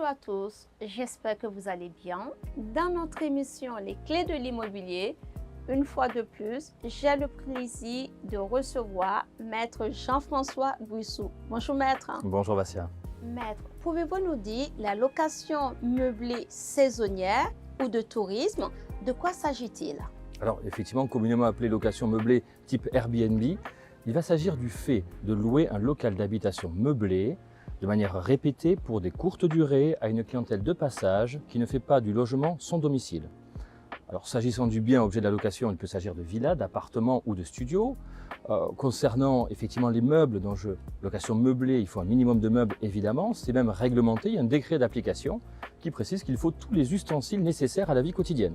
Bonjour à tous, j'espère que vous allez bien. Dans notre émission Les clés de l'immobilier, une fois de plus, j'ai le plaisir de recevoir Maître Jean-François Guissou. Bonjour Maître. Bonjour Vassia. Maître, pouvez-vous nous dire la location meublée saisonnière ou de tourisme, de quoi s'agit-il? Alors effectivement, communément appelé location meublée type Airbnb, il va s'agir du fait de louer un local d'habitation meublé de manière répétée pour des courtes durées à une clientèle de passage qui ne fait pas du logement son domicile. Alors s'agissant du bien objet de la location, il peut s'agir de villas, d'appartements ou de studios. Concernant effectivement les meubles, location meublée, il faut un minimum de meubles évidemment, c'est même réglementé, il y a un décret d'application qui précise qu'il faut tous les ustensiles nécessaires à la vie quotidienne.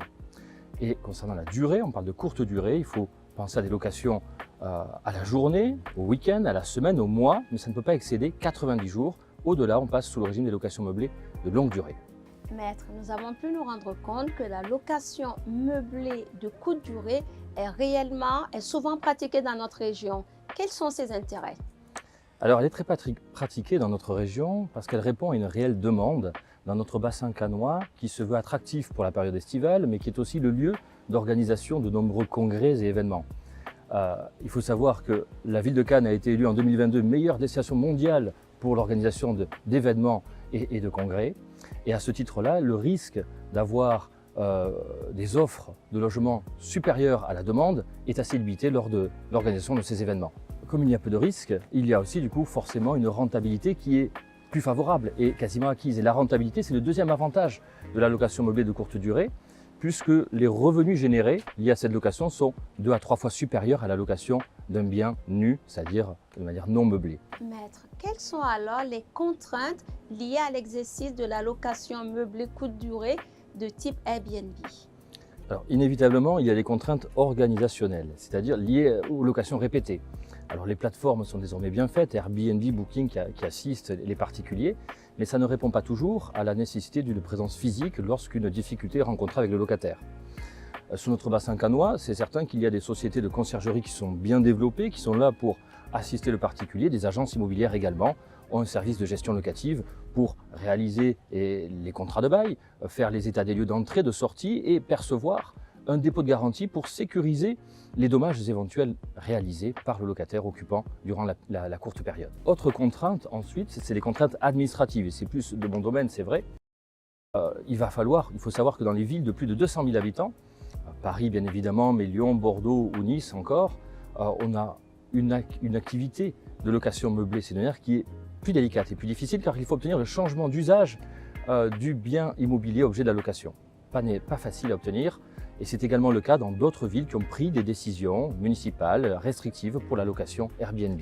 Et concernant la durée, on parle de courte durée, il faut penser à des locations à la journée, au week-end, à la semaine, au mois, mais ça ne peut pas excéder 90 jours. Au-delà, on passe sous le régime des locations meublées de longue durée. Maître, nous avons pu nous rendre compte que la location meublée de courte durée est souvent pratiquée dans notre région. Quels sont ses intérêts? Alors, elle est très pratiquée dans notre région parce qu'elle répond à une réelle demande dans notre bassin cannois qui se veut attractif pour la période estivale, mais qui est aussi le lieu d'organisation de nombreux congrès et événements. Il faut savoir que la ville de Cannes a été élue en 2022 meilleure destination mondiale pour l'organisation d'événements et de congrès. Et à ce titre-là, le risque d'avoir des offres de logement supérieures à la demande est assez limité lors de l'organisation de ces événements. Comme il y a peu de risques, il y a aussi du coup forcément une rentabilité qui est plus favorable et quasiment acquise. Et la rentabilité, c'est le deuxième avantage de la location meublée de courte durée, puisque les revenus générés liés à cette location sont 2 à 3 fois supérieurs à la location d'un bien nu, c'est-à-dire de manière non meublée. Maître, quelles sont alors les contraintes liées à l'exercice de la location meublée courte durée de type Airbnb? Alors, inévitablement, il y a des contraintes organisationnelles, c'est-à-dire liées aux locations répétées. Alors, les plateformes sont désormais bien faites, Airbnb, Booking qui assistent les particuliers, mais ça ne répond pas toujours à la nécessité d'une présence physique lorsqu'une difficulté est rencontrée avec le locataire. Sur notre bassin cannois, c'est certain qu'il y a des sociétés de conciergerie qui sont bien développées, qui sont là pour assister le particulier, des agences immobilières également ont un service de gestion locative pour réaliser les contrats de bail, faire les états des lieux d'entrée, de sortie et percevoir un dépôt de garantie pour sécuriser les dommages éventuels réalisés par le locataire occupant durant la courte période. Autre contrainte ensuite, c'est les contraintes administratives, et c'est plus de mon domaine, c'est vrai. Il faut savoir que dans les villes de plus de 200 000 habitants, Paris bien évidemment, mais Lyon, Bordeaux ou Nice encore, on a une activité de location meublée saisonnière qui est plus délicate et plus difficile car il faut obtenir le changement d'usage du bien immobilier objet de la location. Pas facile à obtenir et c'est également le cas dans d'autres villes qui ont pris des décisions municipales restrictives pour la location Airbnb.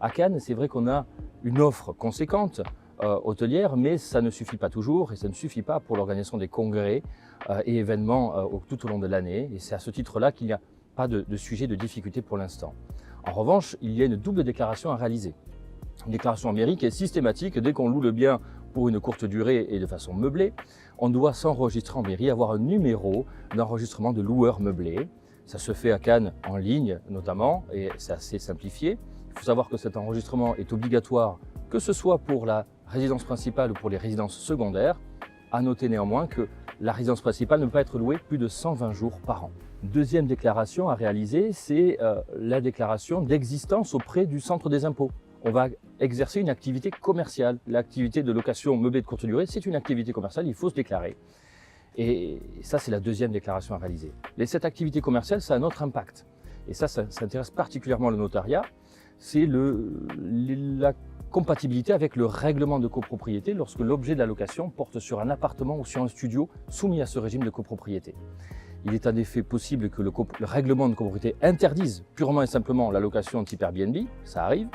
À Cannes, c'est vrai qu'on a une offre conséquente hôtelière, mais ça ne suffit pas toujours et ça ne suffit pas pour l'organisation des congrès et événements tout au long de l'année. Et c'est à ce titre-là qu'il n'y a pas de sujet de difficulté pour l'instant. En revanche, il y a une double déclaration à réaliser. Une déclaration en mairie qui est systématique. Dès qu'on loue le bien pour une courte durée et de façon meublée, on doit s'enregistrer en mairie, avoir un numéro d'enregistrement de loueur meublé. Ça se fait à Cannes en ligne notamment et c'est assez simplifié. Il faut savoir que cet enregistrement est obligatoire, que ce soit pour la résidence principale ou pour les résidences secondaires. À noter néanmoins que la résidence principale ne peut pas être louée plus de 120 jours par an. Deuxième déclaration à réaliser, c'est la déclaration d'existence auprès du centre des impôts. On va exercer une activité commerciale. L'activité de location meublée de courte durée, c'est une activité commerciale, il faut se déclarer. Et ça, c'est la deuxième déclaration à réaliser. Mais cette activité commerciale, ça a un autre impact. Et ça intéresse particulièrement le notariat. C'est la compatibilité avec le règlement de copropriété lorsque l'objet de la location porte sur un appartement ou sur un studio soumis à ce régime de copropriété. Il est en effet possible que le règlement de copropriété interdise purement et simplement la location type Airbnb, ça arrive,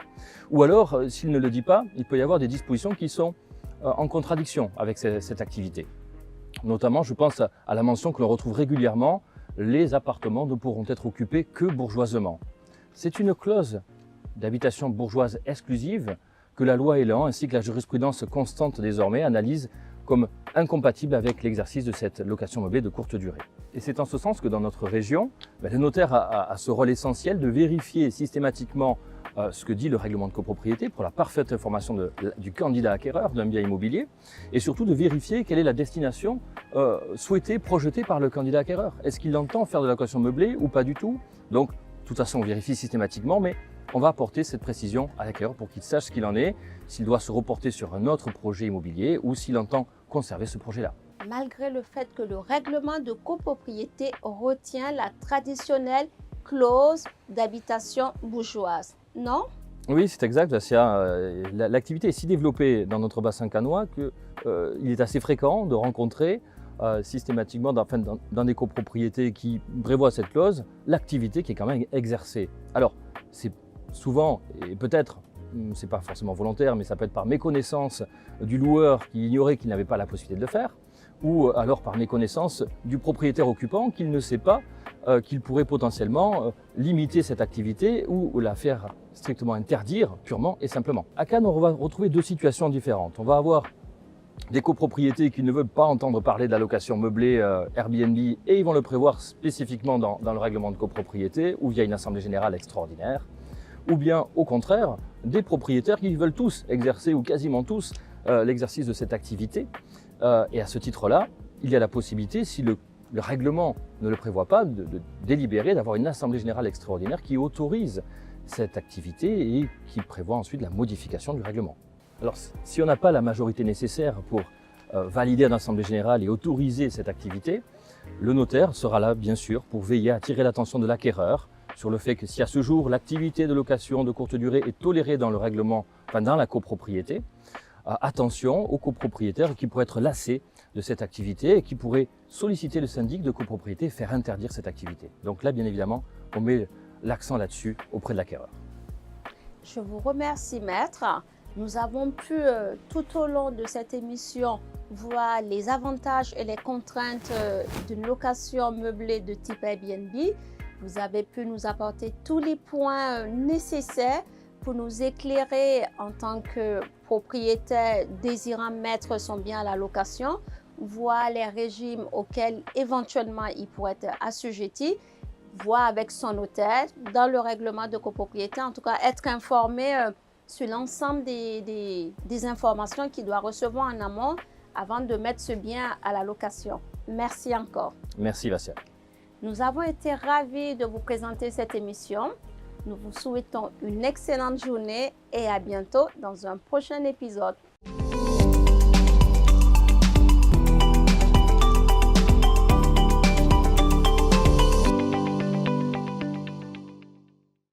ou alors, s'il ne le dit pas, il peut y avoir des dispositions qui sont en contradiction avec cette activité. Notamment, je pense à la mention que l'on retrouve régulièrement, les appartements ne pourront être occupés que bourgeoisement. C'est une clause d'habitation bourgeoise exclusive que la loi Elan ainsi que la jurisprudence constante désormais analysent comme incompatible avec l'exercice de cette location meublée de courte durée. Et c'est en ce sens que dans notre région, le notaire a ce rôle essentiel de vérifier systématiquement ce que dit le règlement de copropriété pour la parfaite information du candidat acquéreur d'un bien immobilier et surtout de vérifier quelle est la destination souhaitée, projetée par le candidat acquéreur. Est-ce qu'il entend faire de la location meublée ou pas du tout? Donc, de toute façon, on vérifie systématiquement, mais on va apporter cette précision à l'acquéreur pour qu'il sache ce qu'il en est, s'il doit se reporter sur un autre projet immobilier ou s'il entend conserver ce projet-là. Malgré le fait que le règlement de copropriété retient la traditionnelle clause d'habitation bourgeoise, non? Oui, c'est exact. L'activité est si développée dans notre bassin cannois qu'il est assez fréquent de rencontrer systématiquement dans des copropriétés qui prévoient cette clause, l'activité qui est quand même exercée. Alors, c'est souvent, et peut-être, c'est pas forcément volontaire, mais ça peut être par méconnaissance du loueur qui ignorait qu'il n'avait pas la possibilité de le faire, ou alors par méconnaissance du propriétaire occupant qu'il ne sait pas qu'il pourrait potentiellement limiter cette activité ou la faire strictement interdire purement et simplement. À Cannes, on va retrouver deux situations différentes. On va avoir des copropriétés qui ne veulent pas entendre parler de la location meublée Airbnb et ils vont le prévoir spécifiquement dans le règlement de copropriété ou via une assemblée générale extraordinaire. Ou bien au contraire, des propriétaires qui veulent tous exercer ou quasiment tous l'exercice de cette activité. Et à ce titre-là, il y a la possibilité, si le règlement ne le prévoit pas, de délibérer, d'avoir une assemblée générale extraordinaire qui autorise cette activité et qui prévoit ensuite la modification du règlement. Alors, si on n'a pas la majorité nécessaire pour valider une assemblée générale et autoriser cette activité, le notaire sera là, bien sûr, pour veiller à attirer l'attention de l'acquéreur sur le fait que si à ce jour, l'activité de location de courte durée est tolérée dans le règlement, dans la copropriété, attention aux copropriétaires qui pourraient être lassés de cette activité et qui pourraient solliciter le syndic de copropriété et faire interdire cette activité. Donc là, bien évidemment, on met l'accent là-dessus auprès de l'acquéreur. Je vous remercie, maître. Nous avons pu, tout au long de cette émission, voir les avantages et les contraintes d'une location meublée de type Airbnb. Vous avez pu nous apporter tous les points nécessaires pour nous éclairer en tant que propriétaire désirant mettre son bien à la location, voir les régimes auxquels éventuellement il pourrait être assujetti, voir avec son notaire dans le règlement de copropriété, en tout cas être informé sur l'ensemble des informations qu'il doit recevoir en amont avant de mettre ce bien à la location. Merci encore. Merci Vassia. Nous avons été ravis de vous présenter cette émission. Nous vous souhaitons une excellente journée et à bientôt dans un prochain épisode.